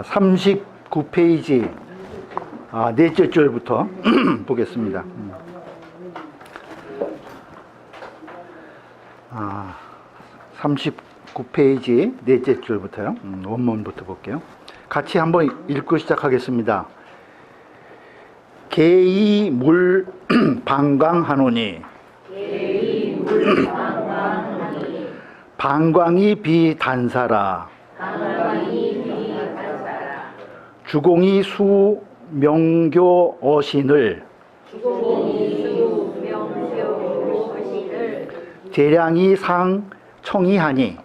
39페이지 넷째 줄부터 보겠습니다. 39페이지 넷째 줄부터요. 원문부터 볼게요. 같이 한번 읽고 시작하겠습니다. 개이 물 방광하노니 방광이 비단사라 주공이 수 명교 어신을 재량이 상 청이하니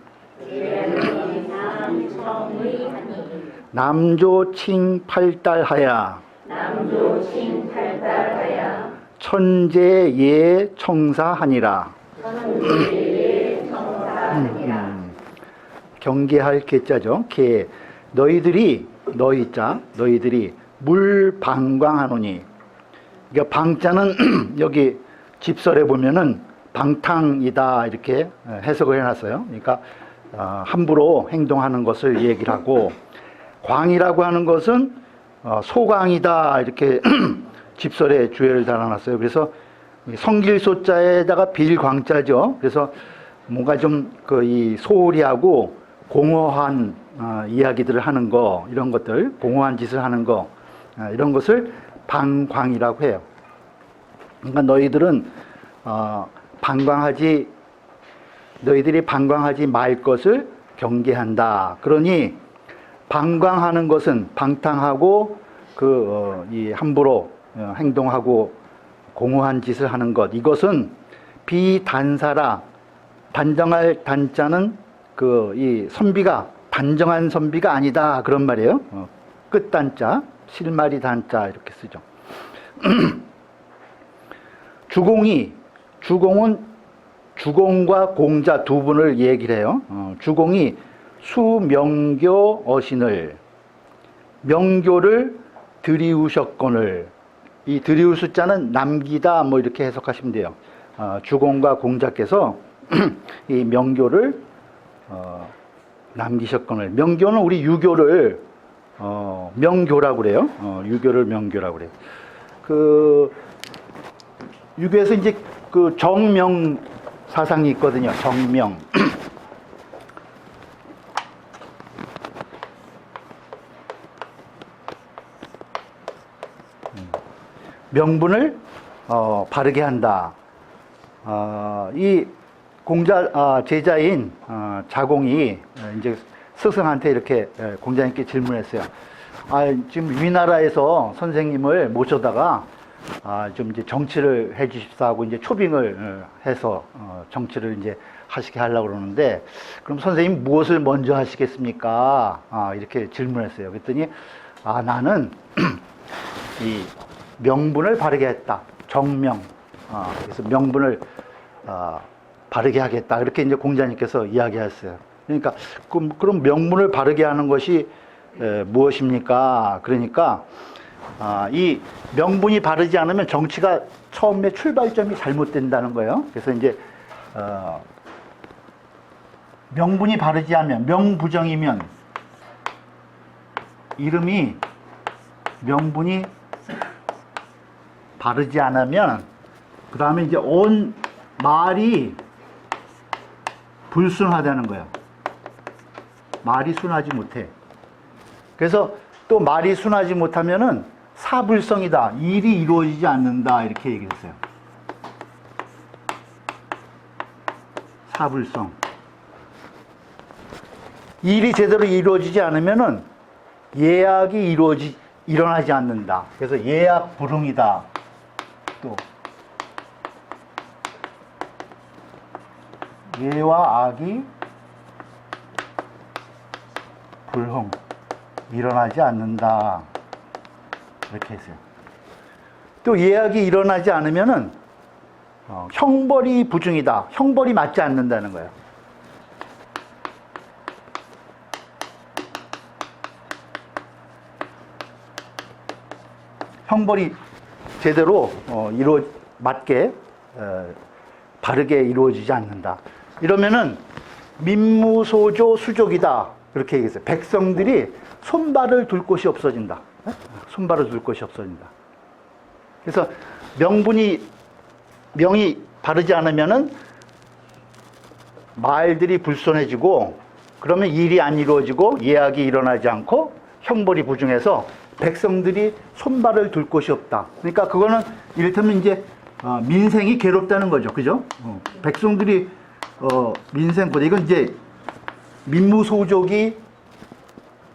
남조칭 팔달하야 천재예 청사하니라. 경계할 계자죠. 계. 너희들이 물 방광하노니. 그러니까 방자는 여기 집설에 보면은 방탕이다 이렇게 해석을 해놨어요. 그러니까 함부로 행동하는 것을 얘기를 하고, 광이라고 하는 것은 소광이다 이렇게 집설에 주의를 달아놨어요. 그래서 성길소자에다가 빌광자죠. 그래서 뭔가 좀 이 소홀히하고 공허한 이야기들을 하는 거, 이런 것들, 공허한 짓을 하는 거, 이런 것을 방광이라고 해요. 그러니까 너희들이 방광하지 말 것을 경계한다. 그러니 방광하는 것은 방탕하고 이 함부로 행동하고 공허한 짓을 하는 것, 이것은 비단사라. 단정할 단자는 이 선비가 단정한 선비가 아니다 그런 말이에요. 끝단자, 실마리 단자 이렇게 쓰죠. 주공은 주공과 공자 두 분을 얘기를 해요. 주공이 수명교 어신을, 명교를 들이우셨거늘. 이 들이울 숫자는 남기다 뭐 이렇게 해석하시면 돼요. 주공과 공자께서 이 명교를 남기셨거늘. 명교는 우리 유교를 명교라고 그래요. 유교를 명교라고 그래요. 유교에서 이제 정명 사상이 있거든요. 정명. 명분을 바르게 한다. 이 공자 제자인 자공이 이제 스승한테 이렇게 공자님께 질문했어요. 지금 위나라에서 선생님을 모셔다가 좀 이제 정치를 해주십사 하고 이제 초빙을 해서 정치를 이제 하시게 하려고 그러는데, 그럼 선생님 무엇을 먼저 하시겠습니까? 이렇게 질문했어요. 그랬더니 나는 이 명분을 바르게 했다. 정명. 그래서 명분을 바르게 하겠다. 이렇게 이제 공자님께서 이야기하셨어요. 그러니까 그럼 명분을 바르게 하는 것이 무엇입니까? 그러니까 이 명분이 바르지 않으면 정치가 처음에 출발점이 잘못된다는 거예요. 그래서 이제 명분이 바르지 않으면, 명부정이면 이름이 명분이 바르지 않으면 그 다음에 이제 온 말이 불순하다는 거예요. 말이 순하지 못해. 그래서 또 말이 순하지 못하면은 사불성이다. 일이 이루어지지 않는다. 이렇게 얘기했어요. 사불성. 일이 제대로 이루어지지 않으면은 예약이 일어나지 않는다. 그래서 예약 불응이다. 또 예와 악이 불흥, 일어나지 않는다. 이렇게 했어요. 또 예약이 일어나지 않으면은 형벌이 부중이다. 형벌이 맞지 않는다는 거예요. 형벌이 제대로 맞게 바르게 이루어지지 않는다. 이러면은 민무소조 수족이다. 그렇게 얘기했어요. 백성들이 손발을 둘 곳이 없어진다. 손발을 둘 곳이 없어진다. 그래서 명이 바르지 않으면은 말들이 불손해지고, 그러면 일이 안 이루어지고 예약이 일어나지 않고 형벌이 부중해서 백성들이 손발을 둘 곳이 없다. 그러니까 그거는 이를테면 이제 민생이 괴롭다는 거죠. 그죠? 백성들이 민생보다, 이건 이제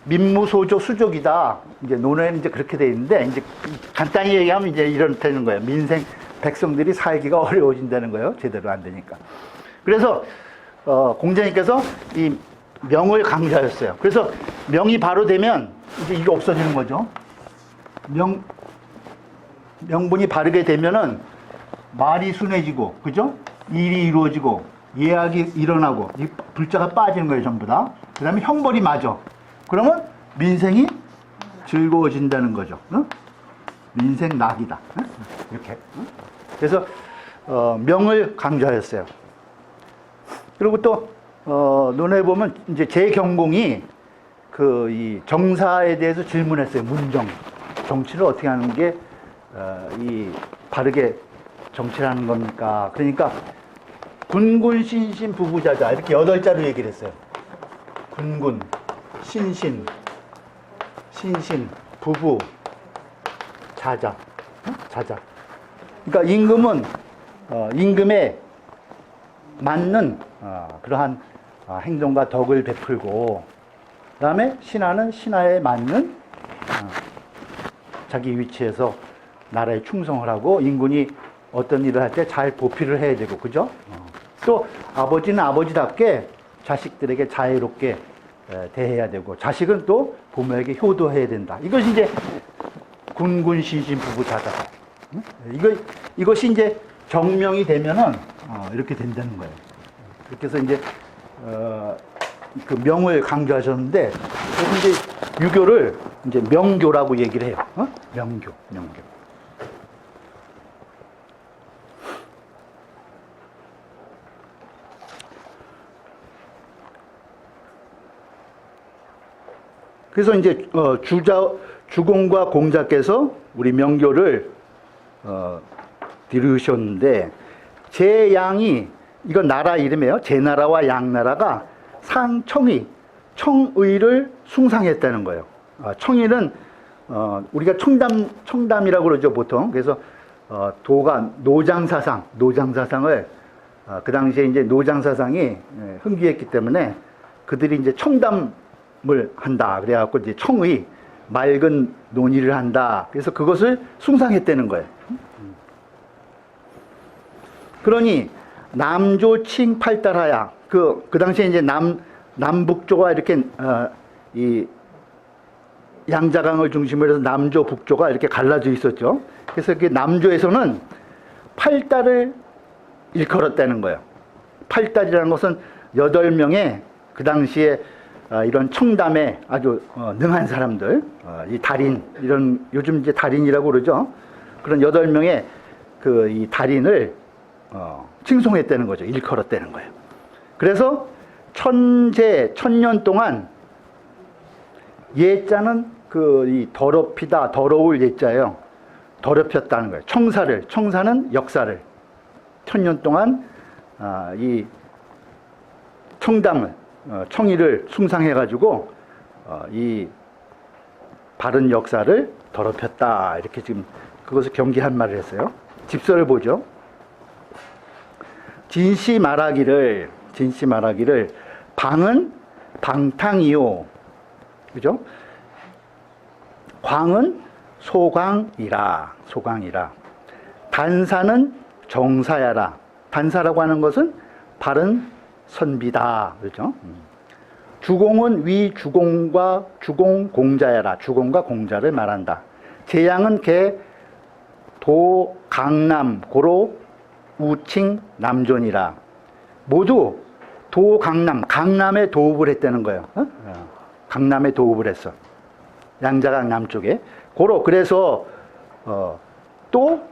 민무소조 수족이다. 이제 논어에는 이제 그렇게 돼 있는데, 이제 간단히 얘기하면 이제 이렇다는 거예요. 백성들이 살기가 어려워진다는 거예요. 제대로 안 되니까. 그래서 공자님께서 이 명을 강조하셨어요. 그래서 명이 바로 되면 이제 이게 없어지는 거죠. 명분이 바르게 되면은 말이 순해지고, 그죠? 일이 이루어지고, 예약이 일어나고, 이 불자가 빠지는 거예요, 전부 다. 그 다음에 형벌이 맞아. 그러면 민생이 즐거워진다는 거죠. 응? 민생 낙이다. 응? 이렇게. 응? 그래서 명을 강조하였어요. 그리고 또 논에 보면 이제 제경공이 이 정사에 대해서 질문했어요. 문정. 정치를 어떻게 하는 게 이 바르게 정치를 하는 겁니까? 그러니까 군군 신신 부부자자 이렇게 8자로 얘기를 했어요. 군군, 신신, 부부, 자자. 그러니까 임금은 임금에 맞는 그러한 행동과 덕을 베풀고, 그 다음에 신하는 신하에 맞는 자기 위치에서 나라에 충성을 하고, 임금이 어떤 일을 할 때 잘 보필을 해야 되고, 그죠? 또 아버지는 아버지답게 자식들에게 자애롭게 대해야 되고, 자식은 또 부모에게 효도해야 된다. 이것이 이제 군군 신신 부부 자자. 이것이 이제 정명이 되면은 이렇게 된다는 거예요. 그렇게 해서 이제 그 명을 강조하셨는데, 이제 유교를 이제 명교라고 얘기를 해요. 명교. 그래서 이제 주공과 공자께서 우리 명교를 이루셨는데, 제양이, 이건 나라 이름이에요. 제나라와 양나라가 청의를 숭상했다는 거예요. 청의는 우리가 청담이라고 그러죠, 보통. 그래서 도가 노장사상을 그 당시에 이제 노장사상이 흥기했기 때문에 그들이 이제 청담을 한다. 그래갖고 이제 청의, 맑은 논의를 한다. 그래서 그것을 숭상했다는 거예요. 그러니 남조칭 팔달하야. 그 당시에 이제 남북조가 이렇게 이 양자강을 중심으로 해서 남조, 북조가 이렇게 갈라져 있었죠. 그래서 그 남조에서는 팔달을 일컬었다는 거예요. 팔달이라는 것은 8명의 그 당시에 이런 청담에 아주 능한 사람들, 이 달인, 이런 요즘 이제 달인이라고 그러죠. 그런 8명의 이 달인을 칭송했다는 거죠. 일컬었다는 거예요. 그래서 천년 동안, 예자는 이 더럽히다, 더러울 예자예요. 더럽혔다는 거예요. 청사는 역사를. 1000년 동안 이 청담을, 청의를 숭상해가지고 이 바른 역사를 더럽혔다. 이렇게 지금 그것을 경계한 말을 했어요. 집서를 보죠. 진시 말하기를 방은 방탕이요, 그죠? 광은 소광이라. 단사는 정사야라. 단사라고 하는 것은 바른 선비다, 그렇죠? 주공은 위 주공과 주공공자야라. 주공과 공자를 말한다. 제양은 개 도 강남 고로 우칭 남존이라. 모두 강남에 도읍을 했다는 거예요. 강남에 도읍을 했어. 양자강 남쪽에. 고로, 그래서 또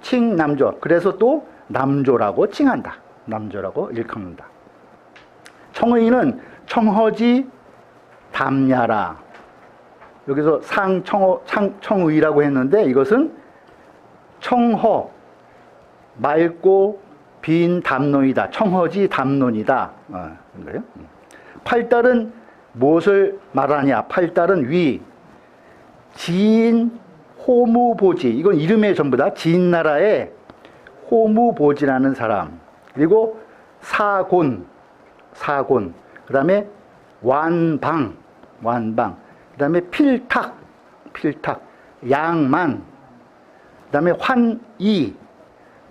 칭 남조. 그래서 또 남조라고 칭한다. 남조라고 일컫는다. 청의는 청허지 담야라. 여기서 청의라고 했는데 이것은 청허, 맑고 빈 담론이다. 청허지 담론이다. 그런 거예요. 팔달은 무엇을 말하냐? 팔달은 위, 지인, 호무보지. 이건 이름에 전부 다 지인나라의 호무보지라는 사람. 그리고 사곤. 그 다음에 완방. 그 다음에 필탁. 양만. 그 다음에 환이.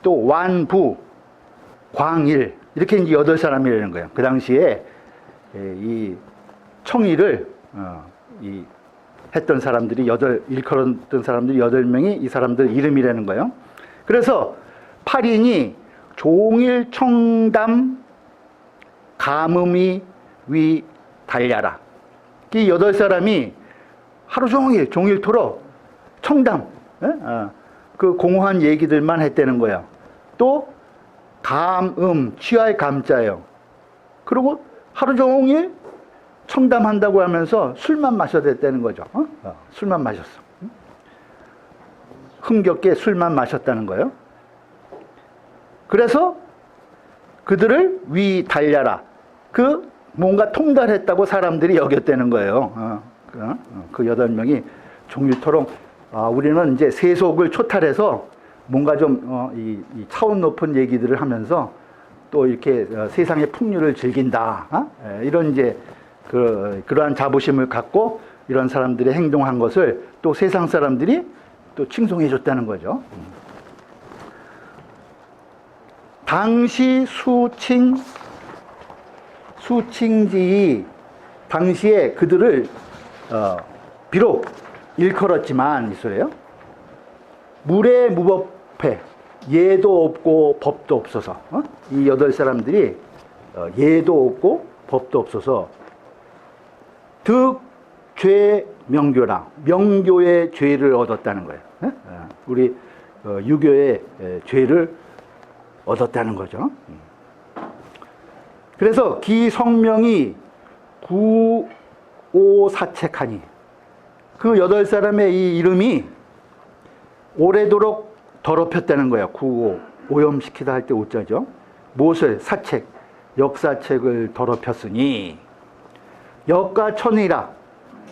또 완부. 광일. 이렇게 이제 8사람이라는 거예요. 그 당시에 이 청의를 했던 사람들이 일컬었던 사람들이 8명이 이 사람들 이름이라는 거예요. 그래서 8인이 종일 청담 가뭄이 위 달려라. 이 8사람이 하루 종일 종일토록 청담 그 공허한 얘기들만 했다는 거예요. 또 취할 감자예요. 그리고 하루 종일 청담한다고 하면서 술만 마셔댔다는 거죠. 술만 마셨어. 흥겹게 술만 마셨다는 거예요. 그래서 그들을 위 달려라. 뭔가 통달했다고 사람들이 여겼다는 거예요. 그 8명이 종일토록 우리는 이제 세속을 초탈해서 뭔가 좀 이 차원 높은 얘기들을 하면서 또 이렇게 세상의 풍류를 즐긴다. 이런 이제 그러한 자부심을 갖고 이런 사람들의 행동한 것을 또 세상 사람들이 또 칭송해 줬다는 거죠. 당시 수칭지이 당시에 그들을 비록 일컬었지만 이 소리예요. 물에 무법해 예도 없고 법도 없어서 이 8사람들이 예도 없고 법도 없어서 득죄 명교라 명교의 죄를 얻었다는 거예요. 우리 유교의 죄를 얻었다는 거죠. 그래서 기성명이 구오사책하니 그 8사람의 이 이름이 오래도록 더럽혔다는 거예요. 오염시키다 할 때 오자죠. 무엇을? 사책, 역사책을 더럽혔으니 역가천이라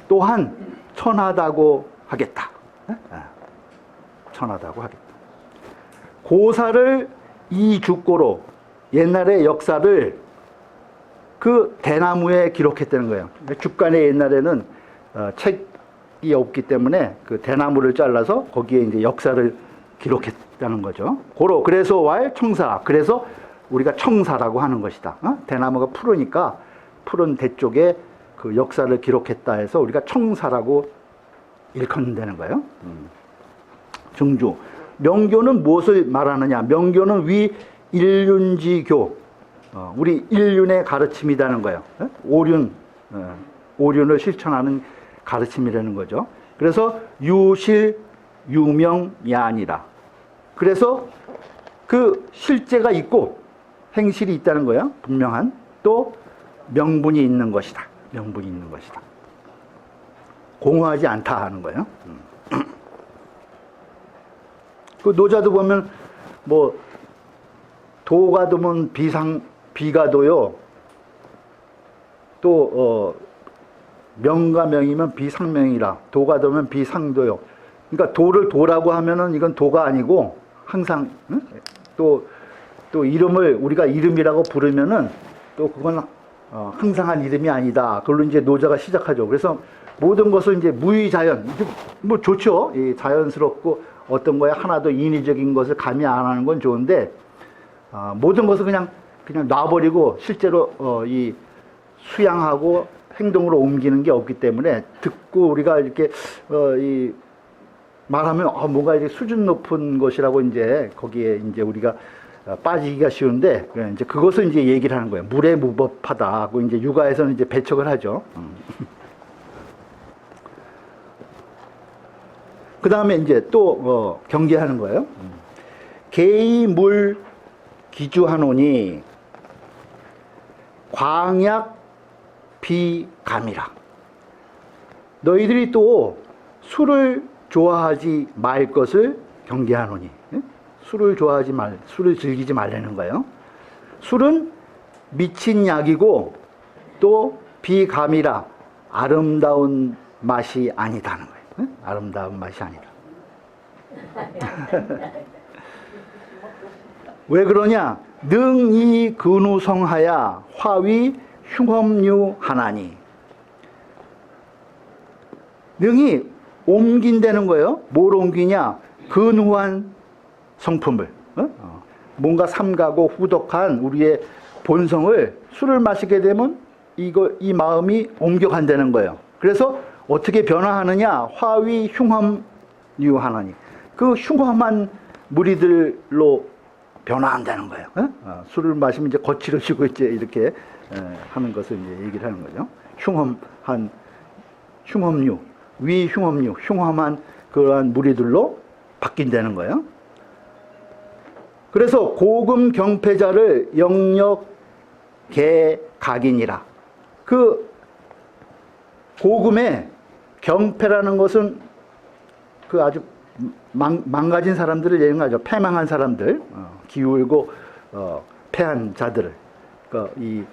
또한 천하다고 하겠다. 천하다고 하겠다. 고사를 이 죽고로 옛날의 역사를 그 대나무에 기록했다는 거예요. 죽간에 옛날에는 책이 없기 때문에 그 대나무를 잘라서 거기에 이제 역사를 기록했다는 거죠. 그래서 청사. 그래서 우리가 청사라고 하는 것이다. 대나무가 푸르니까 푸른 대 쪽에 그 역사를 기록했다 해서 우리가 청사라고 일컫는다는 거예요. 증주. 명교는 무엇을 말하느냐? 명교는 위 일륜지교. 우리 일륜의 가르침이라는 거예요. 오륜을 실천하는 가르침이라는 거죠. 그래서 유실 유명야니라. 그래서 그 실제가 있고 행실이 있다는 거예요. 분명한. 또 명분이 있는 것이다. 명분이 있는 것이다. 공허하지 않다 하는 거예요. 그 노자도 보면 뭐 도가 도면 비가 도요. 또 명과 명이면 비상명이라. 도가 도면 비상도요. 그러니까 도를 도라고 하면은 이건 도가 아니고 항상 또 이름을 우리가 이름이라고 부르면은 또 그건 항상한 이름이 아니다. 그걸로 이제 노자가 시작하죠. 그래서 모든 것을 이제 무의자연, 뭐 좋죠. 이 자연스럽고 어떤 거에 하나도 인위적인 것을 가미 안 하는 건 좋은데 모든 것을 그냥 놔버리고 실제로 이 수양하고 행동으로 옮기는 게 없기 때문에 듣고 우리가 이렇게 이 말하면 뭔가 이렇게 수준 높은 것이라고 이제 거기에 이제 우리가 빠지기가 쉬운데 이제 그것을 이제 얘기를 하는 거예요. 물에 무법하다고 이제 육아에서는 이제 배척을 하죠. 그 다음에 이제 또 경계하는 거예요. 개이물 기주하노니 광약 비감이라. 너희들이 또 술을 좋아하지 말 것을 경계하노니. 술을 좋아하지 술을 즐기지 말라는 거예요. 술은 미친 약이고 또 비감이라 아름다운 맛이 아니다는 거예요. 아름다운 맛이 아니다. 왜 그러냐? 능이 근우성하야 화위 흉험유 하나니. 능이 옮긴다는 거예요. 뭘 옮기냐? 근후한 성품을, 뭔가 삼가고 후덕한 우리의 본성을 술을 마시게 되면 이 마음이 옮겨간다는 거예요. 그래서 어떻게 변화하느냐? 화위 흉험유 하나니. 그 흉험한 무리들로 변화한다는 거예요. 술을 마시면 이제 거칠어지고 이제 이렇게 하는 것을 이제 얘기를 하는 거죠. 흉험유, 위 흉험유, 흉험한 그러한 무리들로 바뀐다는 거예요. 그래서 고금 경패자를 영역 개각이니라. 그 고금의 경패라는 것은 그 아주 망가진 사람들을 얘기하죠. 패망한 사람들, 기울고 패한 자들을, 이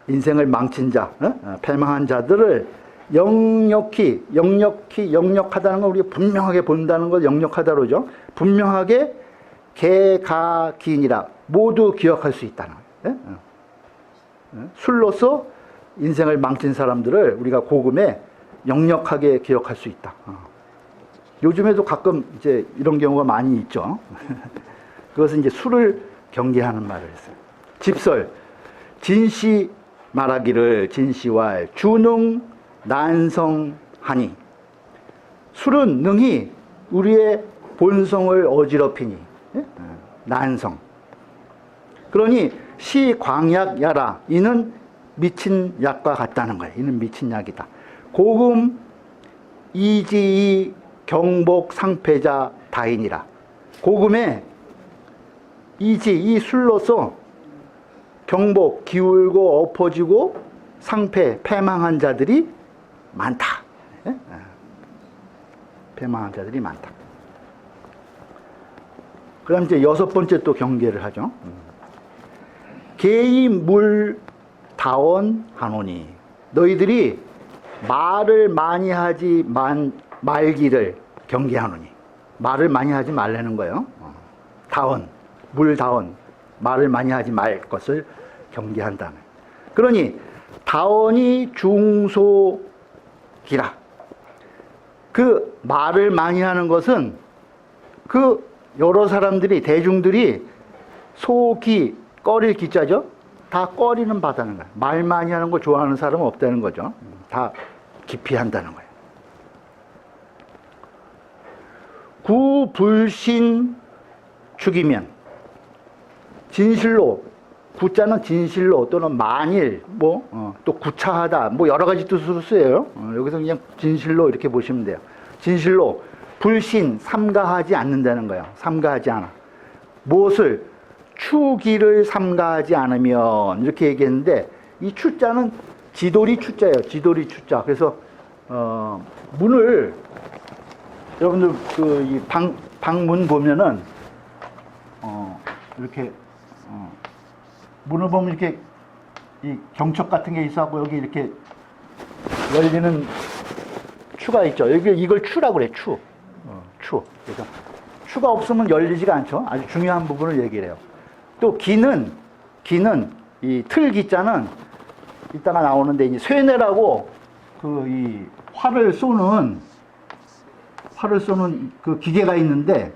인생을 망친 자, 패망한 자들을 영역하다는 걸 우리가 분명하게 본다는 걸 영역하다 그러죠. 분명하게 개가기니라 모두 기억할 수 있다는 거예요. 술로서 인생을 망친 사람들을 우리가 고금에 역력하게 기억할 수 있다. 요즘에도 가끔 이제 이런 경우가 많이 있죠. 그것은 이제 술을 경계하는 말을 했어요. 집설 진시 말하기를 진시왈 주능 난성하니. 술은 능히 우리의 본성을 어지럽히니. 난성. 그러니 시광약야라. 이는 미친 약과 같다는 거예요. 이는 미친 약이다. 고금 이지이 경복 상패자 다인이라. 고금에 이 술로서 경복, 기울고 엎어지고 상패, 패망한 자들이 많다. 패망한 자들이 많다. 그 다음 이제 6번째 또 경계를 하죠. 개이 물 다원 하노니. 너희들이 말을 많이 하지 말기를 경계하노니. 말을 많이 하지 말라는 거예요. 다원, 물다원, 말을 많이 하지 말 것을 경계한다는. 그러니 다원이 중소기라. 그 말을 많이 하는 것은 그 여러 사람들이, 대중들이 소기, 꺼릴 기자죠. 다 꺼리는 바다는 거예요. 말 많이 하는 거 좋아하는 사람은 없다는 거죠. 다 기피한다는 거예요. 구불신 죽이면 진실로, 구자는 진실로 또는 만일, 또 구차하다, 여러 가지 뜻으로 쓰여요. 여기서 그냥 진실로 이렇게 보시면 돼요. 진실로, 불신, 삼가하지 않는다는 거예요. 삼가하지 않아. 무엇을? 추기를 삼가하지 않으면, 이렇게 얘기했는데, 이 추자는 지돌이 추자예요. 지돌이 추자. 그래서, 문을, 여러분들, 이 방문 보면은, 이렇게, 문을 보면 이렇게, 이 경첩 같은 게 있어갖고, 여기 이렇게 열리는 추가 있죠. 여기 이걸 추라고 그래, 추. 추. 그래서 추가 없으면 열리지가 않죠. 아주 중요한 부분을 얘기를 해요. 또 기는 이 틀기자는 이따가 나오는데, 이제 쇠뇌라고 이 활을 쏘는 그 기계가 있는데,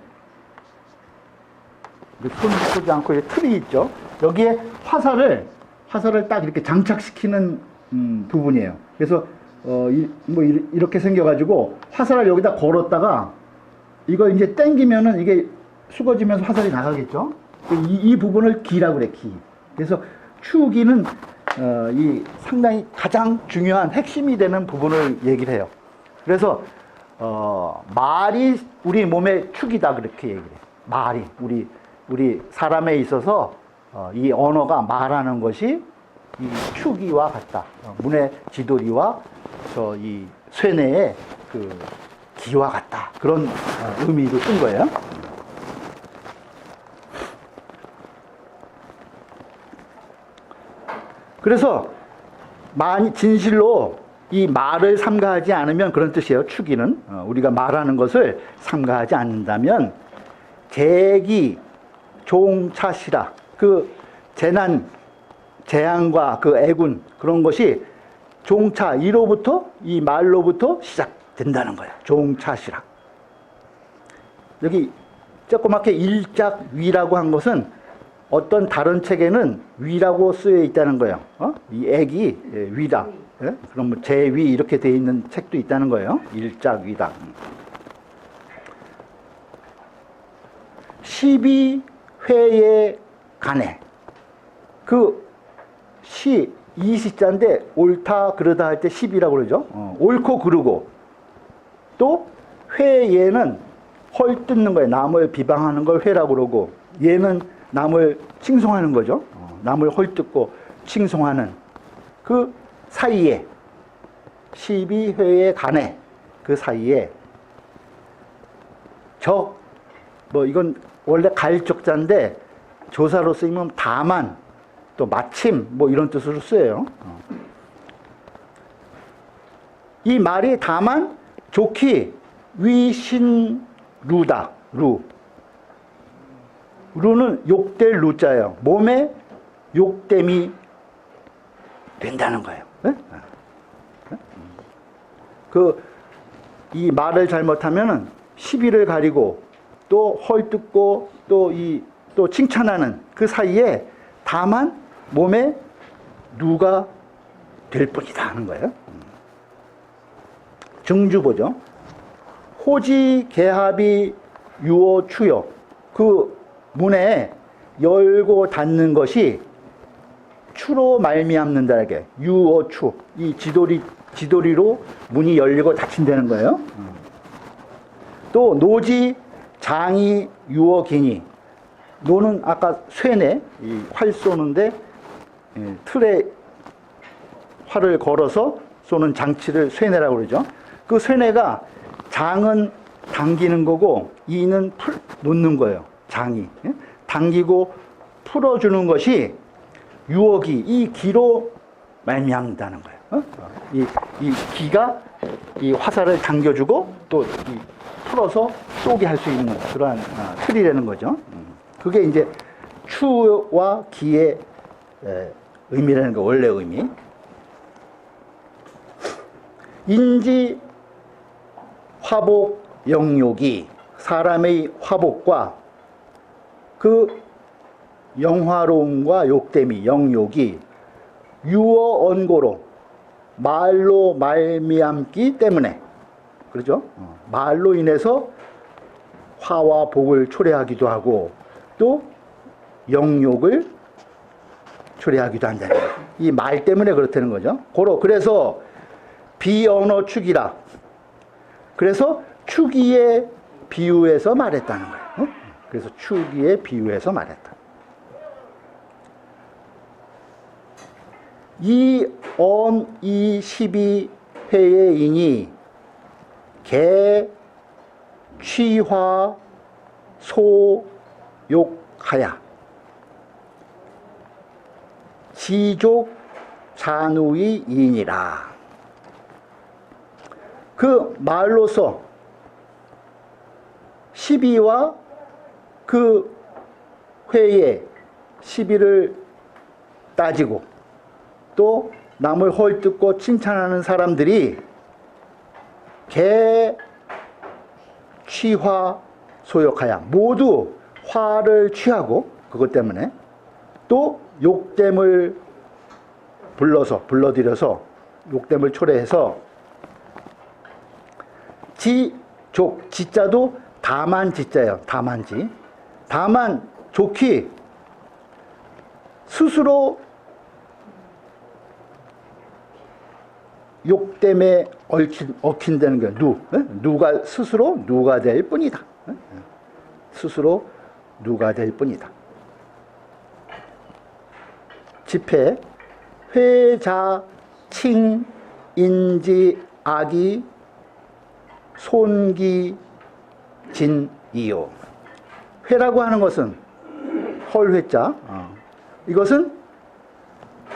손을 쏘지 않고 틀이 있죠. 여기에 화살을 딱 이렇게 장착시키는 부분이에요. 그래서 이렇게 생겨가지고 화살을 여기다 걸었다가 이거 이제 당기면은 이게 수거지면서 화살이 나가겠죠. 이 부분을 기라고 그래, 기. 그래서 추기는 이 상당히 가장 중요한 핵심이 되는 부분을 얘기를 해요. 그래서 말이 우리 몸의 축이다 그렇게 얘기를 해요. 말이 우리 사람에 있어서 이 언어가 말하는 것이 이 축이와 같다. 문의 지도리와 저 이 쇠뇌의 그 기와 같다. 그런 의미로 쓴 거예요. 그래서 진실로 이 말을 삼가하지 않으면 그런 뜻이에요. 추기는 우리가 말하는 것을 삼가하지 않는다면 재기 종차시라, 그 재앙과 그 애군 그런 것이 종차 이로부터, 이 말로부터 시작된다는 거예요. 종차시라. 여기 조그맣게 일작위라고 한 것은 어떤 다른 책에는 위라고 쓰여 있다는 거예요. 이 액이 위다. 예? 그럼 뭐 제위 이렇게 되어 있는 책도 있다는 거예요. 일작위다. 12회에 간에 그 이 시자인데 옳다 그르다 할 때 10이라고 그러죠. 옳고 그르고 또 회예는 헐뜯는 거예요. 남을 비방하는 걸 회라고 그러고 얘는 남을 칭송하는 거죠. 남을 헐뜯고 칭송하는 그 사이에 12회에 간에 그 사이에 뭐 이건 원래 갈적자인데 조사로 쓰이면 다만 또 마침 뭐 이런 뜻으로 쓰여요. 이 말이 다만 좋기 위신루다. 루는 욕될 루자예요. 몸에 욕됨이 된다는 거예요. 네? 이 말을 잘못하면은 시비를 가리고 또 헐뜯고 또 칭찬하는 그 사이에 다만 몸에 누가 될 뿐이다 하는 거예요. 증주보죠. 호지 개합이 유어 추요. 그 문에 열고 닫는 것이 추로 말미암는다. 이렇게 유어 추. 이 지도리로 문이 열리고 닫힌다는 거예요. 또 노지 장이 유어 기니. 노는 아까 쇠뇌, 활 쏘는데 틀에 활을 걸어서 쏘는 장치를 쇠뇌라고 그러죠. 그 쇠뇌가 장은 당기는 거고 이는 놓는 거예요. 장이. 당기고 풀어주는 것이 유어기, 이 기로 말미암는다는 거예요. 이 기가 이 화살을 당겨주고 또 풀어서 쏘게 할 수 있는 그러한 틀이라는 거죠. 그게 이제 추와 기의 의미라는 거, 원래 의미. 인지 화복 영욕이, 사람의 화복과 그 영화로움과 욕됨이, 영욕이 유어 언고로 말로 말미암기 때문에, 그렇죠? 말로 인해서 화와 복을 초래하기도 하고 또 영욕을 초래하기도 한다는 거예요. 이 말 때문에 그렇다는 거죠. 그래서 비언어 축이라. 그래서 축이에 비유해서 말했다는 거예요. 그래서 축이에 비유해서 말했다. 이 12회의 인이 개 취화 소욕하야 지족 잔우의 인이라. 그 말로서 시비와 그 회에 시비를 따지고 또 남을 헐뜯고 칭찬하는 사람들이 개 취화 소욕하야 모두 화를 취하고 그것 때문에 또 욕됨을 불러들여서 욕됨을 초래해서 지족, 지자도 다만 지자예요. 다만지. 다만 좋기 스스로 욕됨에 얽힌다는 거예요. 누가 스스로 누가 될 뿐이다. 스스로 누가 될 뿐이다. 집회 회자 칭 인지악이 손기진이요. 회라고 하는 것은 헐회자. 이것은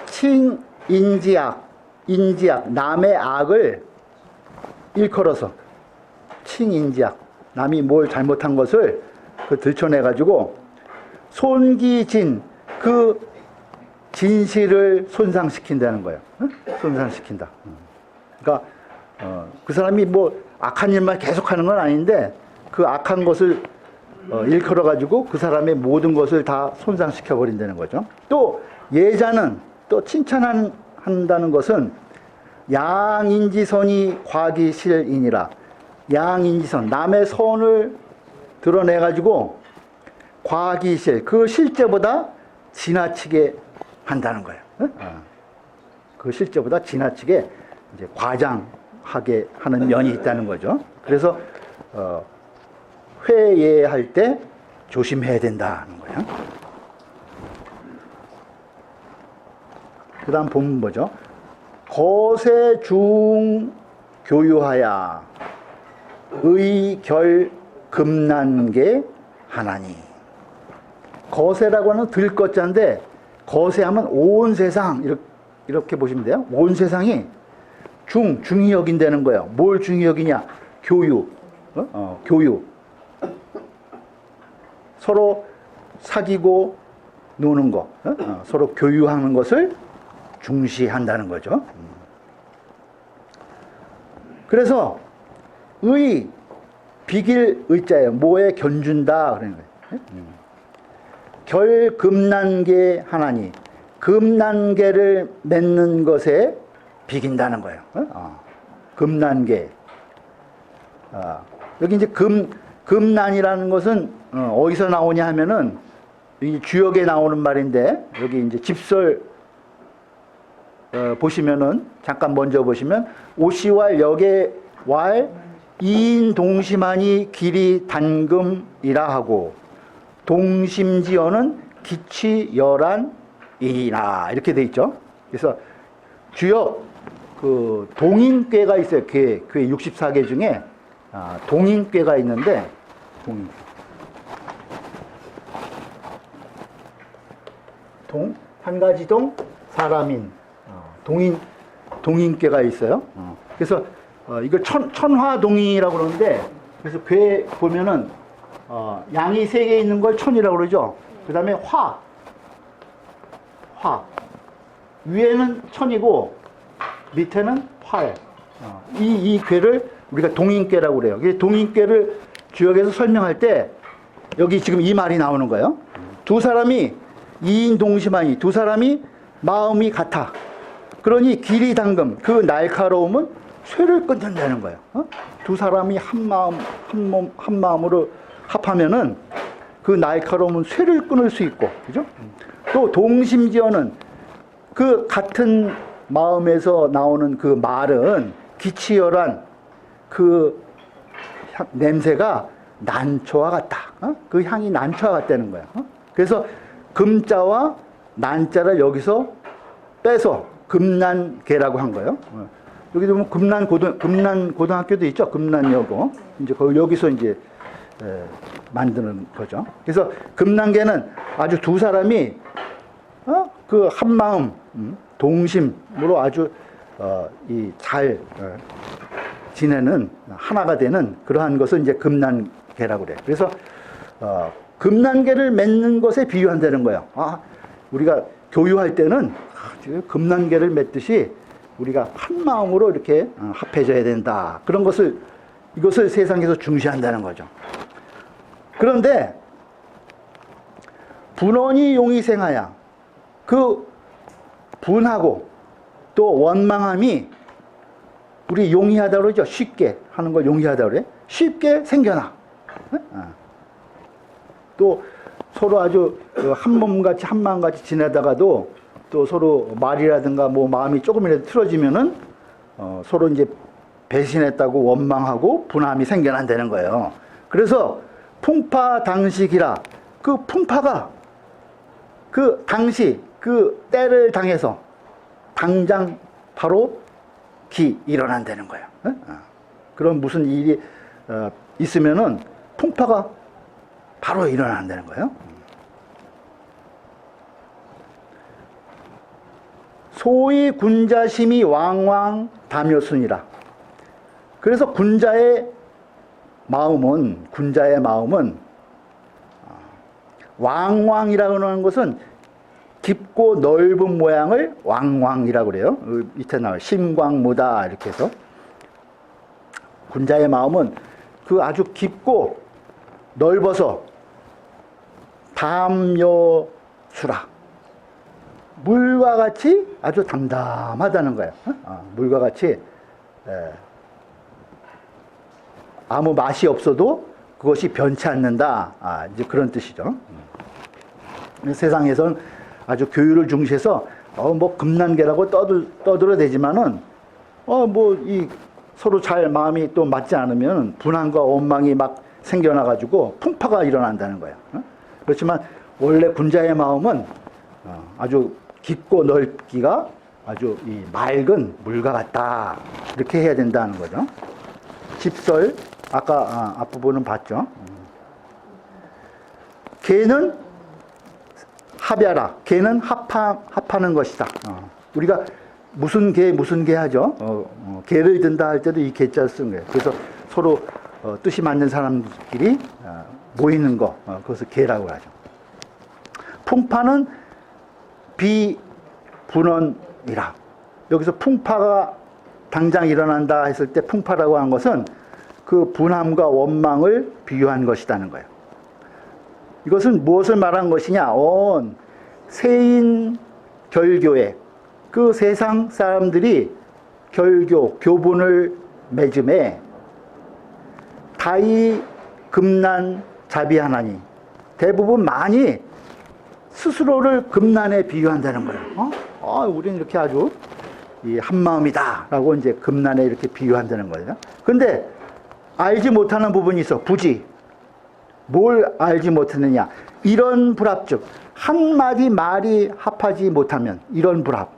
칭인지악, 인지악, 남의 악을 일컬어서 칭인지악, 남이 뭘 잘못한 것을 들춰내가지고 손기진, 그 진실을 손상시킨다는 거예요. 손상시킨다. 그러니까 그 사람이 뭐 악한 일만 계속하는 건 아닌데 그 악한 것을 일컬어가지고 그 사람의 모든 것을 다 손상시켜 버린다는 거죠. 또 예자는 또 칭찬한다는 것은 양인지선이 과기실이니라. 양인지선, 남의 선을 드러내가지고 과기실, 그 실제보다 지나치게 한다는 거예요. 그 실제보다 지나치게 이제 과장하게 하는 면이 있다는 거죠. 그래서 회예할 때 조심해야 된다는 거예요. 그 다음 보면 뭐죠? 거세중 교유하야 의결 금난게 하나니. 거세라고 하는 들것자인데 거세하면 온 세상 이렇게 보시면 돼요. 온 세상이 중히 여긴다는 거예요. 뭘 중히 여기냐? 교유. 교유. 서로 사귀고 노는 거, 서로 교유하는 것을 중시한다는 거죠. 그래서 의, 비길 의자예요. 뭐에 견준다 그러는 거예요. 결금난계 하나니, 금난계를 맺는 것에 비긴다는 거예요. 금난계. 여기 이제 금난이라는 것은 어디서 나오냐 하면은 이 주역에 나오는 말인데, 여기 이제 집설 보시면은, 잠깐 먼저 보시면 오시왈 역에 왈 이인 동심하니 길이 단금이라 하고 동심지어는 기치 열한이라 이렇게 돼 있죠. 그래서 주역 그 동인괴가 있어요. 괴 64개 중에 동인괴가 있는데, 한 가지 동 사람인 동인괴가 있어요. 그래서 이걸 천화동이라고 그러는데, 그래서 괴 보면은 양이 3개 있는 걸 천이라고 그러죠. 그 다음에 화 위에는 천이고 밑에는 화예요. 이 괴를 우리가 동인괴라고 그래요. 동인괴를 주역에서 설명할 때 여기 지금 이 말이 나오는 거예요. 두 사람이 이인 동심하니, 두 사람이 마음이 같아. 그러니 길이 당금, 그 날카로움은 쇠를 끊는다는 거예요. 두 사람이 한 마음으로 합하면은 그 날카로움은 쇠를 끊을 수 있고, 그죠? 또 동심지어는 그 같은 마음에서 나오는 그 말은 기치열한 그 냄새가 난초와 같다. 그 향이 난초와 같다는 거야. 그래서 금자와 난자를 여기서 빼서 금난계라고 한 거예요. 여기도 보면 금난고등학교도 있죠. 금난여고. 이제 여기서 이제 만드는 거죠. 그래서 금난계는 아주 두 사람이 그 한 마음, 동심으로 아주 잘 지내는, 하나가 되는 그러한 것을 이제 금난계라고 그래요. 그래서 금난계를 맺는 것에 비유한다는 거예요. 우리가 교유할 때는 금난계를 맺듯이 우리가 한 마음으로 이렇게 합해져야 된다. 그런 것을, 이것을 세상에서 중시한다는 거죠. 그런데 분원이 용이 생하야, 그 분하고 또 원망함이, 우리 용이하다 그러죠. 쉽게 하는 걸 용이하다 그래. 쉽게 생겨나. 또 서로 아주 한 몸같이 한 마음같이 지내다가도 또 서로 말이라든가 뭐 마음이 조금이라도 틀어지면은 서로 이제 배신했다고 원망하고 분함이 생겨난다는 거예요. 그래서 풍파 당시기라, 그 풍파가 그 당시 그 때를 당해서 당장 바로 기 일어난다는 거예요. 그럼 무슨 일이 있으면은 풍파가 바로 일어난다는 거예요. 소위 군자심이 왕왕 담요순이라. 그래서 군자의 마음은 왕왕이라고 하는 것은 깊고 넓은 모양을 왕왕이라고 그래요. 밑에 나와요. 심광무다 이렇게 해서. 군자의 마음은 그 아주 깊고 넓어서 담요수라. 물과 같이 아주 담담하다는 거예요. 물과 같이 아무 맛이 없어도 그것이 변치 않는다. 이제 그런 뜻이죠. 세상에선 아주 교율을 중시해서 뭐 금난개라고 떠들어대지만은 이 서로 잘 마음이 또 맞지 않으면 분함과 원망이 막 생겨나가지고 풍파가 일어난다는 거예요. 그렇지만 원래 군자의 마음은 아주 깊고 넓기가 아주 이 맑은 물과 같다. 이렇게 해야 된다는 거죠. 집설 아까 앞부분은 봤죠. 개는 합야라. 개는 합하는 것이다. 우리가 무슨 개 하죠. 개를 든다 할 때도 이 개자를 쓴 거예요. 그래서 서로 뜻이 맞는 사람들끼리 모이는 거, 그것을 개라고 하죠. 풍파는 비분언이라. 여기서 풍파가 당장 일어난다 했을 때 풍파라고 하는 것은 그 분함과 원망을 비유한 것이라는 거예요. 이것은 무엇을 말한 것이냐? 세인 결교에 그 세상 사람들이 교분을 맺음에 다이 금난 자비하나니 대부분 많이 스스로를 금난에 비유한다는 거예요. 우리는 이렇게 아주 한마음이다라고 이제 금난에 이렇게 비유한다는 거예요. 근데 알지 못하는 부분이 있어. 부지. 뭘 알지 못했느냐? 이런 불합, 즉 한마디 말이 합하지 못하면 이런 불합.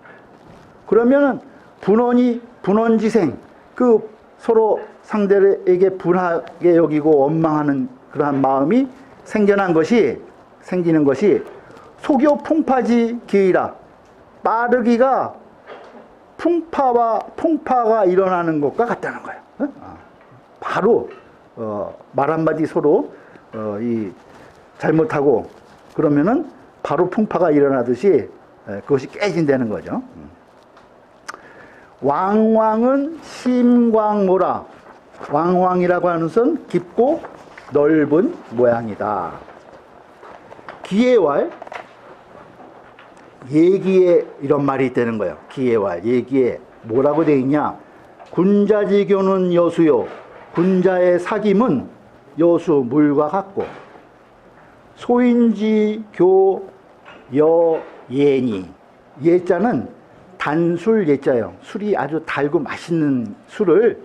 그러면은 분원지생, 그 서로 상대에게 분하게 여기고 원망하는 그러한 마음이 생기는 것이 소교 풍파지 기이라. 빠르기가 풍파가 일어나는 것과 같다는 거예요. 바로 말 한마디 서로 잘못하고 그러면은 바로 풍파가 일어나듯이 그것이 깨진다는 거죠. 왕왕은 심광모라. 왕왕이라고 하는 것은 깊고 넓은 모양이다. 기예왈, 예기에 이런 말이 있다는 거예요. 기예왈, 예기에 뭐라고 되어 있냐? 군자지교는 여수요. 군자의 사귐은 여수 물과 같고 소인지교 여예니. 예자는 단술 예자예요. 술이 아주 달고 맛있는 술을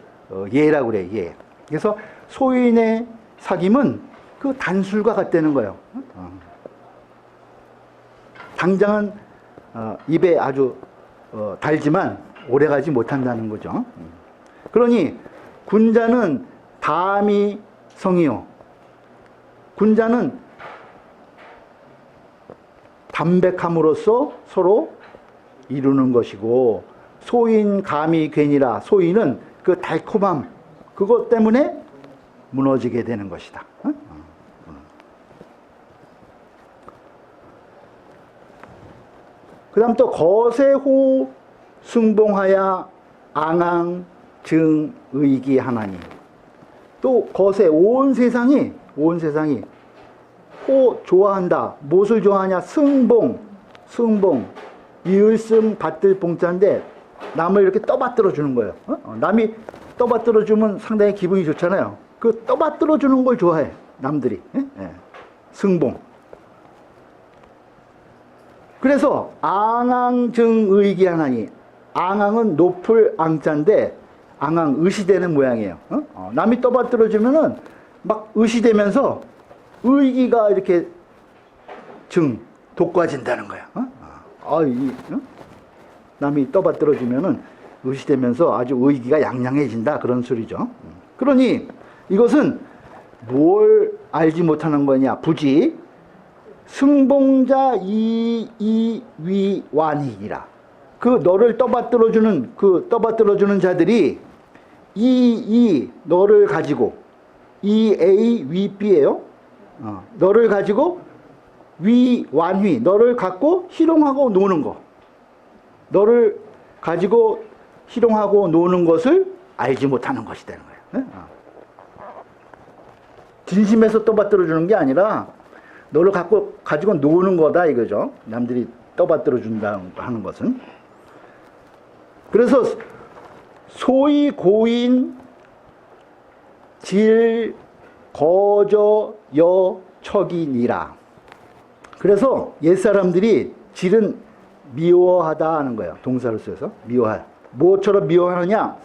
예라고 그래요. 예. 그래서 소인의 사귐은 그 단술과 같다는 거예요. 당장은 입에 아주 달지만 오래가지 못한다는 거죠. 그러니 군자는 담이 성이요. 군자는 담백함으로써 서로 이루는 것이고, 소인 감이 괜히라. 소인은 그 달콤함, 그것 때문에 무너지게 되는 것이다. 그 다음 또 거세호 승봉하야 앙앙 증의기 하나니. 또 거세, 온 세상이 호 좋아한다. 무엇을 좋아하냐? 승봉. 이을승 받들 봉자인데 남을 이렇게 떠받들어 주는 거예요. 남이 떠받들어 주면 상당히 기분이 좋잖아요. 그 떠받들어 주는 걸 좋아해 남들이. 승봉. 그래서 앙앙증의기 하나니. 앙앙은 높을 앙자인데 앙앙 의시되는 모양이에요. 남이 떠받들어 주면은 막 의시되면서 의기가 이렇게 돋궈진다는 거야. 남이 떠받들어 주면은 의시되면서 아주 의기가 양양해진다 그런 소리죠. 그러니 이것은 뭘 알지 못하는 거냐? 부지 승봉자 이위완이니라. 그 너를 떠받들어주는 자들이 너를 가지고 A 위 B예요. 너를 가지고 위완휘 너를 갖고 희롱하고 노는 거. 너를 가지고 희롱하고 노는 것을 알지 못하는 것이 되는 거예요. 진심에서 떠받들어주는 게 아니라 너를 가지고 노는 거다 이거죠. 남들이 떠받들어준다 하는 것은. 그래서 소위 고인 질 거저 여 척이니라. 그래서 옛사람들이 질은 미워하다 하는 거예요. 동사를 써서 미워하다. 뭐처럼 미워하느냐?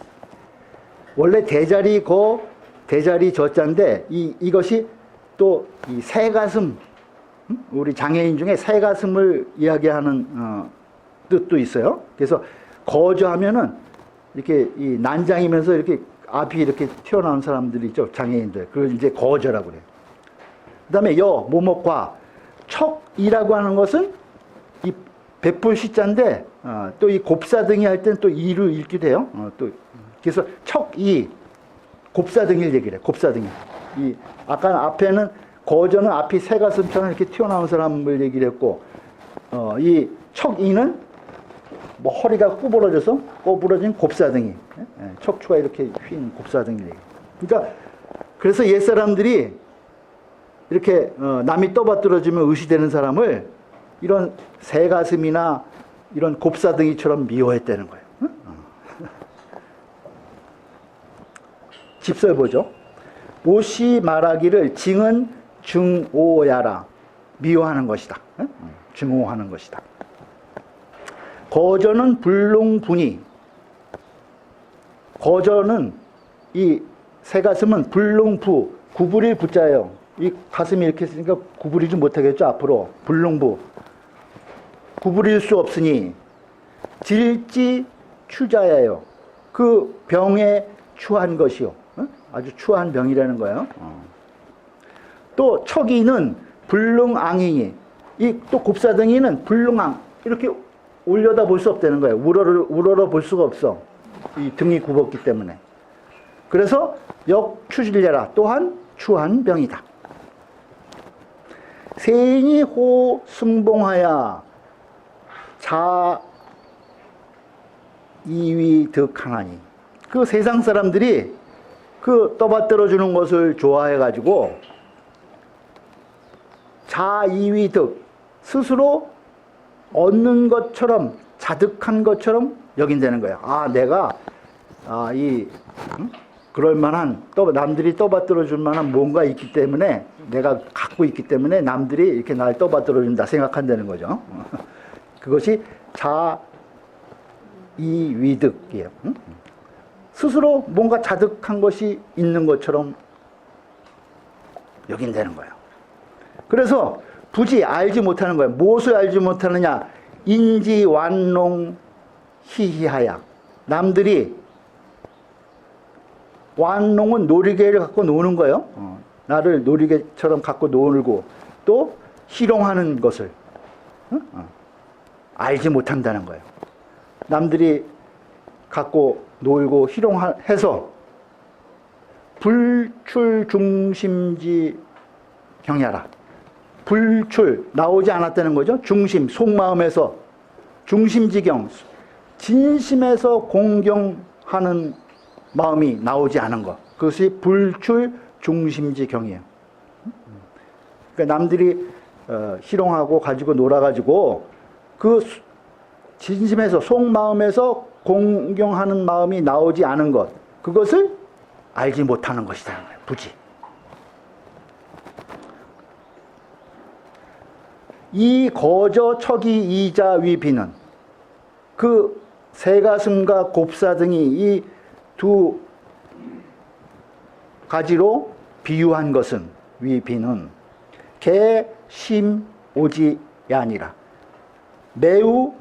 원래 대자리 거 대자리 저자인데 이것이 또 이 새가슴, 우리 장애인 중에 새가슴을 이야기하는 뜻도 있어요. 그래서 거저하면은 이렇게 이 난장이면서 이렇게 앞이 이렇게 튀어나온 사람들이 있죠. 장애인들. 그걸 이제 거저라고 그래요. 그 다음에 모목과 척이라고 하는 것은 이 베풀 시자인데 또 이 곱사등이 할 때는 또 이를 읽기도 해요. 또 그래서 척이 곱사등이를 얘기를 해요. 곱사등이. 이 아까 앞에는 거저는 앞이 새가슴처럼 이렇게 튀어나온 사람을 얘기를 했고 이 척이는 뭐 허리가 구부러진 곱사등이, 척추가 이렇게 휜 곱사등이 얘기. 그러니까 그래서 옛 사람들이 이렇게 남이 떠받들어주면 의시되는 사람을 이런 새가슴이나 이런 곱사등이처럼 미워했다는 거예요. 집설 보죠. 모시 말하기를 징은 증오야라. 미워하는 것이다. 증오하는 것이다. 거저는 불롱분이. 거저는 이 새가슴은 불롱부, 구부릴 부자예요. 이 가슴이 이렇게 있으니까 구부리지 못하겠죠, 앞으로. 불롱부. 구부릴 수 없으니 질지 추자예요. 그 병에 추한 것이요. 아주 추한 병이라는 거예요. 또 척이는 불능앙이니, 이 또 곱사등이는 불능앙, 이렇게 올려다 볼 수 없다는 거예요. 우러러 볼 수가 없어. 이 등이 굽었기 때문에. 그래서 역추질례라. 또한 추한 병이다. 세인이 호 승봉하야 자 이위 득하나니. 그 세상 사람들이 그 떠받들어 주는 것을 좋아해 가지고 자이위 득, 스스로 얻는 것처럼, 자득한 것처럼 여긴다는 거예요. 내가 그럴 만한, 또 남들이 떠받들어 줄 만한 뭔가 있기 때문에, 내가 갖고 있기 때문에 남들이 이렇게 날 떠받들어 준다 생각한다는 거죠. 그것이 자이위득이에요. 스스로 뭔가 자득한 것이 있는 것처럼 여긴다는 거예요. 그래서 부지 알지 못하는 거예요. 무엇을 알지 못하느냐? 인지 완농 희희하야. 남들이, 완농은 놀이개를 갖고 노는 거예요. 나를 놀이개처럼 갖고 놀고, 또 희롱하는 것을 알지 못한다는 거예요. 남들이 갖고 놀고 희롱해서 불출중심지 경야라. 불출, 나오지 않았다는 거죠. 중심, 속마음에서 중심지경, 진심에서 공경하는 마음이 나오지 않은 것. 그것이 불출중심지경이에요. 그러니까 남들이 희롱하고 가지고 놀아가지고 그 진심에서, 속마음에서 공경하는 마음이 나오지 않은 것, 그것을 알지 못하는 것이라는 거예요. 부지. 이 거저 척이 이자 위비는, 그 새가슴과 곱사등이 이 두 가지로 비유한 것은, 위비는 개심오지야 아니라 매우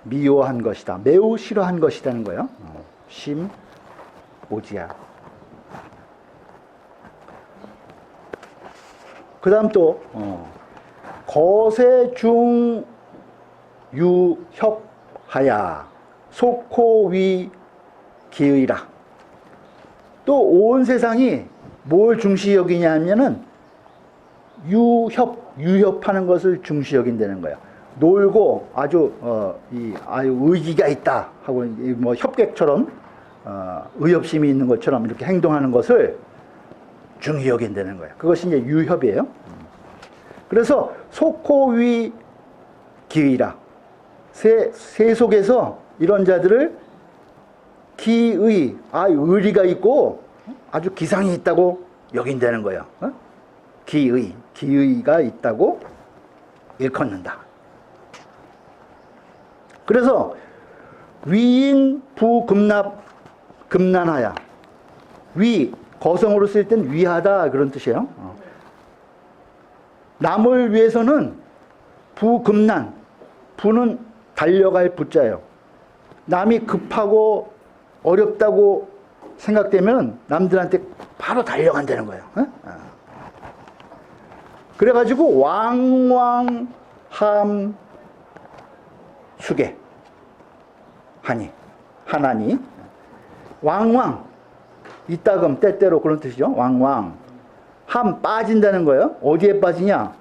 미워한 것이다. 매우 싫어한 것이라는 거예요. 심 오지야. 그 다음 또 거세 중 유협하야 속호위 기의라. 또 온 세상이 뭘 중시 여기냐 하면은 유협하는 것을 중시 여긴다는 거예요. 놀고 아주 아유 의기가 있다 하고 뭐 협객처럼 의협심이 있는 것처럼 이렇게 행동하는 것을 중히 여긴다는 거예요. 그것이 이제 유협이에요. 그래서 속호위 기의라. 세속에서 이런 자들을 기의, 의리가 있고 아주 기상이 있다고 여긴다는 거예요. 기의가 있다고 일컫는다. 그래서 위인 금난하야. 거성으로 쓸 땐 위하다 그런 뜻이에요. 남을 위해서는 부금난, 부는 달려갈 부자예요. 남이 급하고 어렵다고 생각되면 남들한테 바로 달려간다는 거예요. 그래가지고 왕왕함 수계 하나니 왕왕 이따금 때때로 그런 뜻이죠. 왕왕 함 빠진다는 거예요. 어디에 빠지냐?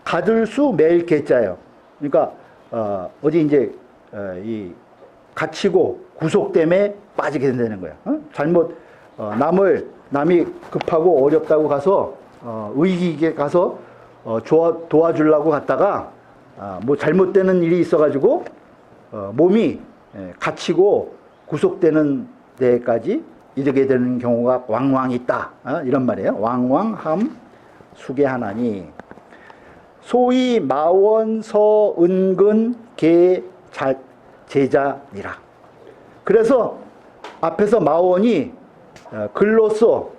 가들수 매일 개자예요. 그러니까 어디 이제 이 갇히고 구속 때문에 빠지게 된다는 거예요. 잘못 남이 급하고 어렵다고 가서 의기 있게 가서 도와주려고 갔다가 뭐 잘못되는 일이 있어가지고 몸이 갇히고 구속되는 데까지 이르게 되는 경우가 왕왕 있다. 이런 말이에요. 왕왕함 수계하나니 소위 마원서 은근 개 제자니라. 그래서 앞에서 마원이 글로써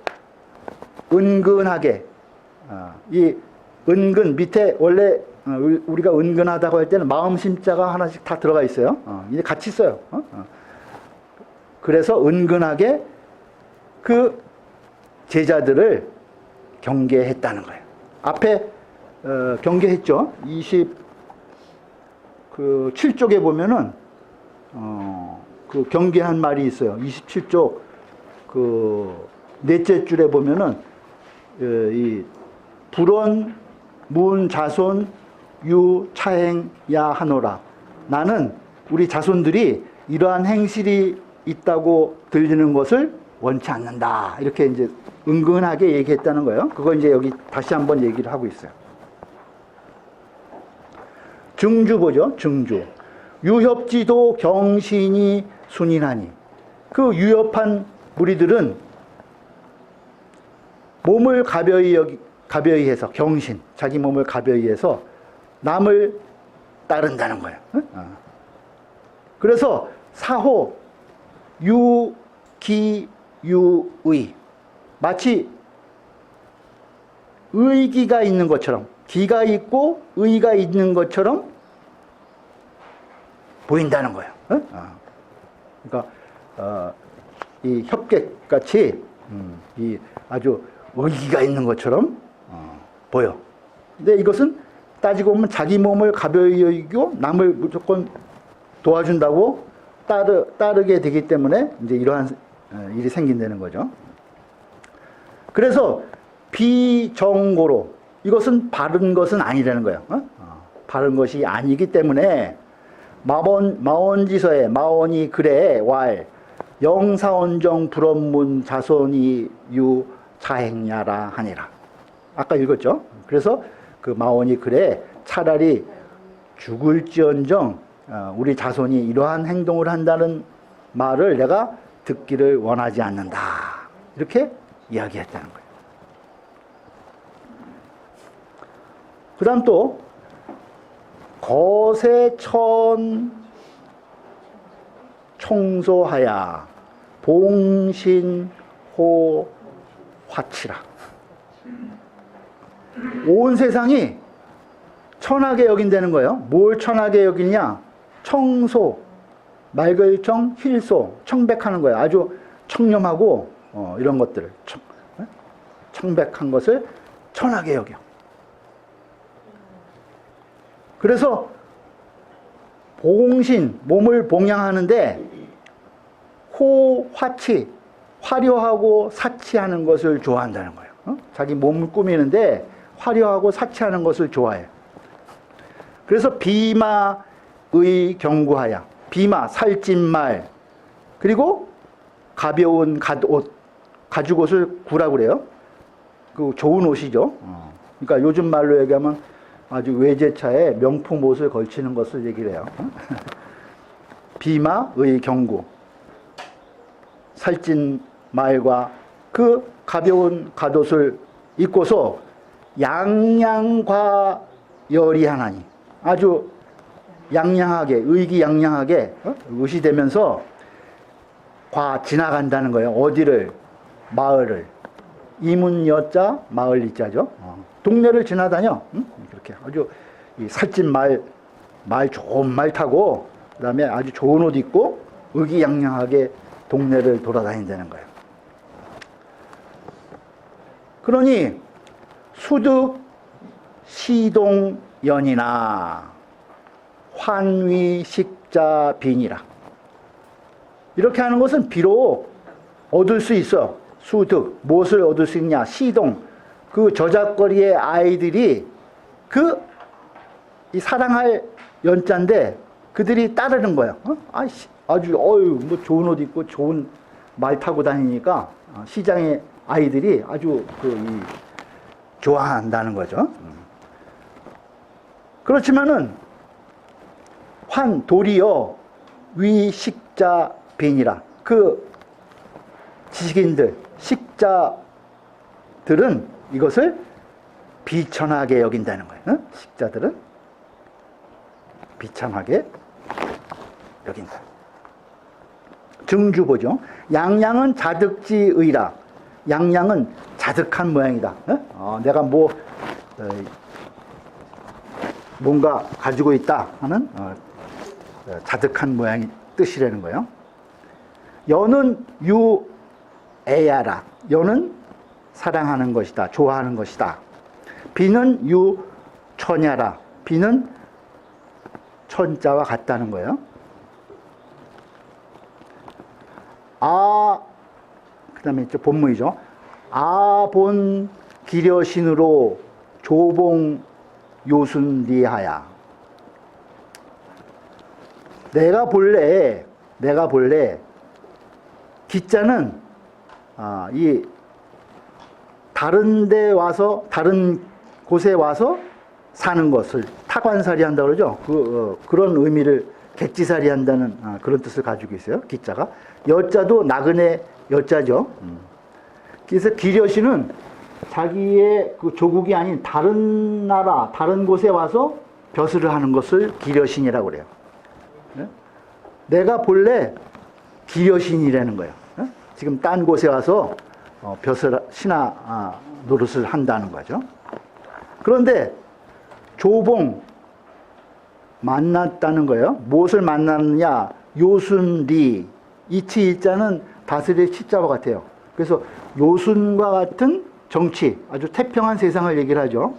은근하게 이 은근 밑에 원래 우리가 은근하다고 할 때는 마음 심자가 하나씩 다 들어가 있어요. 이제 같이 써요. 그래서 은근하게 그 제자들을 경계했다는 거예요. 앞에 경계했죠. 27쪽에 보면은 그 경계한 말이 있어요. 27쪽 그 넷째 줄에 보면은 이 불원 문 자손 유 차행야 하노라. 나는 우리 자손들이 이러한 행실이 있다고 들리는 것을 원치 않는다. 이렇게 이제 은근하게 얘기했다는 거예요. 그거 이제 여기 다시 한번 얘기를 하고 있어요. 증주 보죠. 증주. 유협지도 경신이 순인하니. 그 유협한 무리들은 몸을 가벼이 해서 경신, 자기 몸을 가벼이 해서 남을 따른다는 거예요. 그래서 사호 유기유의 마치 의기가 있는 것처럼 기가 있고 의가 있는 것처럼 보인다는 거예요. 그러니까 이 협객같이 이 아주 의기가 있는 것처럼 보여. 근데 이것은 따지고 보면 자기 몸을 가벼이 여기고 남을 무조건 도와준다고 따르게 되기 때문에 이제 이러한 일이 생긴다는 거죠. 그래서 비정고로 이것은 바른 것은 아니라는 거예요. 바른 것이 아니기 때문에 마원지서에 마원이 그래 왈 영사원정 불원문 자손이 유 자행야라 하니라. 아까 읽었죠. 그래서 그 마원이 그래 차라리 죽을지언정 우리 자손이 이러한 행동을 한다는 말을 내가 듣기를 원하지 않는다. 이렇게 이야기했다는 거예요. 그 다음 또 거세천 청소하야 봉신호 화치라. 온 세상이 천하게 여긴다는 거예요. 뭘 천하게 여기냐? 청소, 말걸청, 힐소, 청백하는 거예요. 아주 청렴하고 이런 것들을 청백한 것을 천하게 여겨. 그래서 봉신, 몸을 봉양하는데 호화치, 화려하고 사치하는 것을 좋아한다는 거예요. 자기 몸을 꾸미는데 화려하고 사치하는 것을 좋아해요. 그래서 비마의 경구하야. 비마, 살찐 말, 그리고 가벼운 갓옷, 가죽옷을 구라고 그래요. 그 좋은 옷이죠. 그러니까 요즘 말로 얘기하면 아주 외제차에 명품 옷을 걸치는 것을 얘기를 해요. 비마의 경구, 살찐 말과 그 가벼운 갓옷을 입고서 양양과열이하나니, 아주 양양하게, 의기양양하게 의시되면서 지나간다는 거예요. 어디를? 마을을. 이문여자, 마을 이자죠. 동네를 지나다녀. 그렇게 아주 살찐 말 좋은 말 타고, 그 다음에 아주 좋은 옷 입고 의기양양하게 동네를 돌아다닌다는 거예요. 그러니 수득 시동연이나 환위식자 빈이라. 이렇게 하는 것은 비록 얻을 수 있어. 수득, 무엇을 얻을 수 있냐? 시동, 그 저작거리의 아이들이 이 사랑할 연자인데 그들이 따르는 거예요. 아주 뭐 좋은 옷 입고 좋은 말 타고 다니니까 시장의 아이들이 아주 좋아한다는 거죠. 그렇지만은 도리어 위식자 빈이라. 그 지식인들, 식자들은 이것을 비천하게 여긴다는 거예요. 식자들은 비천하게 여긴다. 증주 보죠. 양양은 자득지의라. 양양은 자득한 모양이다. 내가 뭔가 가지고 있다 하는 자득한 모양의 뜻이라는 거예요. 여는 유애야라. 여는 사랑하는 것이다. 좋아하는 것이다. 비는 유천야라. 비는 천자와 같다는 거예요. 그 다음에 본문이죠. 아본 기려신으로 조봉 요순리하야. 내가 본래 기자는 이 다른 곳에 와서 사는 것을 타관살이 한다고 그러죠. 그런 의미를 객지살이 한다는 그런 뜻을 가지고 있어요. 기자가. 여자도 나그네 여자죠. 그래서 기려신은 자기의 그 조국이 아닌 다른 나라, 다른 곳에 와서 벼슬을 하는 것을 기려신이라고 그래요. 내가 본래 기려신이라는 거예요. 지금 딴 곳에 와서 신하 노릇을 한다는 거죠. 그런데 조봉 만났다는 거예요. 무엇을 만났느냐? 요순리. 이치일자는 다스릴 치자와 같아요. 그래서 요순과 같은 정치, 아주 태평한 세상을 얘기를 하죠.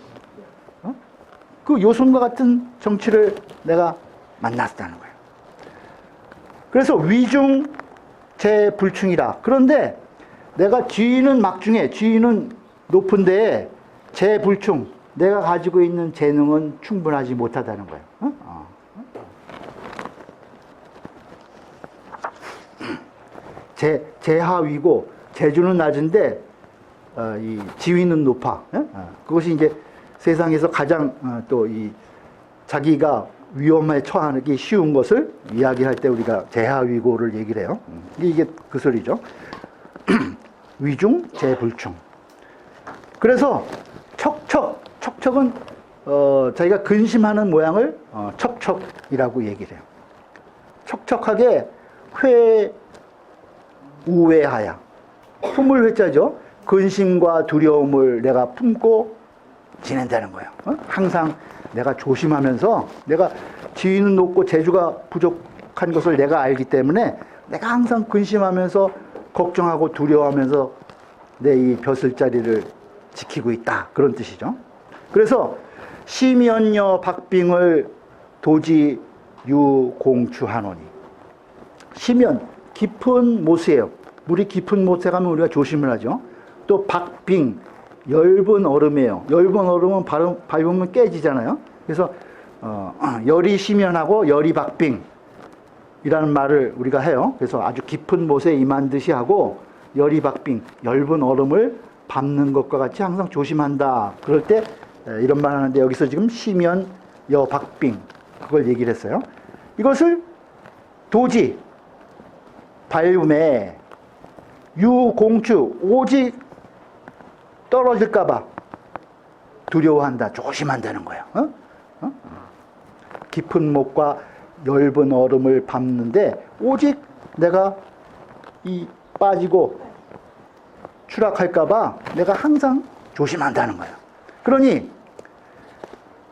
그 요순과 같은 정치를 내가 만났다는 거예요. 그래서 위중 제불충이라. 그런데 내가 지위는 막중해, 지위는 높은데 제불충, 내가 가지고 있는 재능은 충분하지 못하다는 거예요. 제하위고 재주는 낮은데 이 지위는 높아. 그것이 이제 세상에서 가장 또 자기가 위험에 처하기 쉬운 것을 이야기할 때 우리가 제하위고를 얘기를 해요. 이게 그 소리죠. 위중 제불충. 그래서 척척은 자기가 근심하는 모양을 척척이라고 얘기를 해요. 척척하게 우회하야. 품을 회자죠. 근심과 두려움을 내가 품고 지낸다는 거예요. 항상 내가 조심하면서 내가 지위는 높고 재주가 부족한 것을 내가 알기 때문에 내가 항상 근심하면서 걱정하고 두려워하면서 내 이 벼슬자리를 지키고 있다. 그런 뜻이죠. 그래서 심연여 박빙을 도지 유공추하노니. 심연, 깊은 못이에요. 물이 깊은 못에 가면 우리가 조심을 하죠. 또 박빙, 엷은 얼음이에요. 엷은 얼음은 밟으면 깨지잖아요. 그래서 열이 심연하고 열이 박빙 이라는 말을 우리가 해요. 그래서 아주 깊은 못에 임한 듯이 하고 열이 박빙, 엷은 얼음을 밟는 것과 같이 항상 조심한다. 그럴 때 이런 말 하는데 여기서 지금 심연, 여, 박빙 그걸 얘기를 했어요. 이것을 도지, 밟음에 유공추, 오직 떨어질까봐 두려워한다, 조심한다는 거예요. 깊은 못과 엷은 얼음을 밟는데 오직 내가 이 빠지고 추락할까봐 내가 항상 조심한다는 거예요. 그러니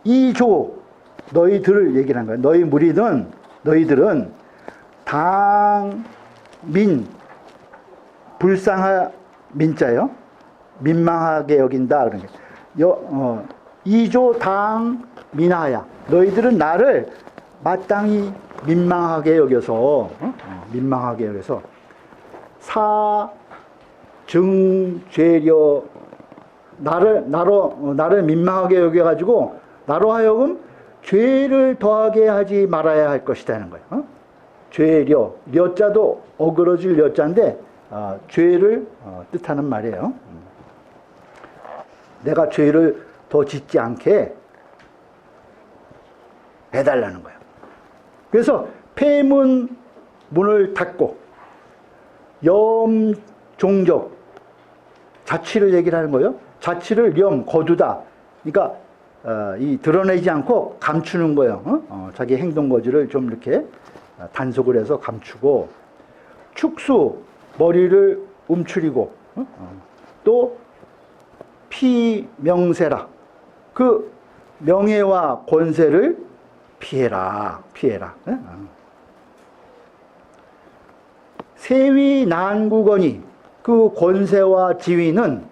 이 조, 너희들을 얘기를 한 거예요. 너희들은 당민, 불쌍한 민자요. 민망하게 여긴다. 그런 게. 이조 당민하야. 너희들은 나를 마땅히 민망하게 여겨서, 민망하게 여겨서, 증죄려, 나를 민망하게 여겨가지고, 나로 하여금 죄를 더하게 하지 말아야 할 것이라는 거예요. 죄려, 려자도 어그러질 려자인데, 죄를 뜻하는 말이에요. 내가 죄를 더 짓지 않게 해달라는 거예요. 그래서 폐문 문을 닫고 염종적 자취를 얘기를 하는 거예요. 자취를 거두다. 그러니까 이 드러내지 않고 감추는 거예요. 자기 행동 거지를 좀 이렇게 단속을 해서 감추고 축수 머리를 움츠리고 또 피명세라 그 명예와 권세를 피해라. 세위 난국언이 그 권세와 지위는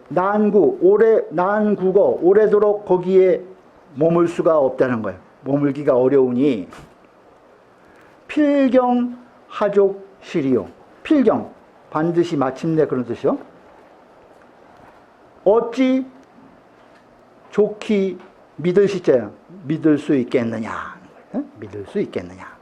난국어 오래도록 거기에 머물 수가 없다는 거예요. 머물기가 어려우니 필경 하족 시리요. 필경 반드시 마침내 그런 뜻이요. 어찌 좋기 믿을 시자야. 믿을 수 있겠느냐. 믿을 수 있겠느냐.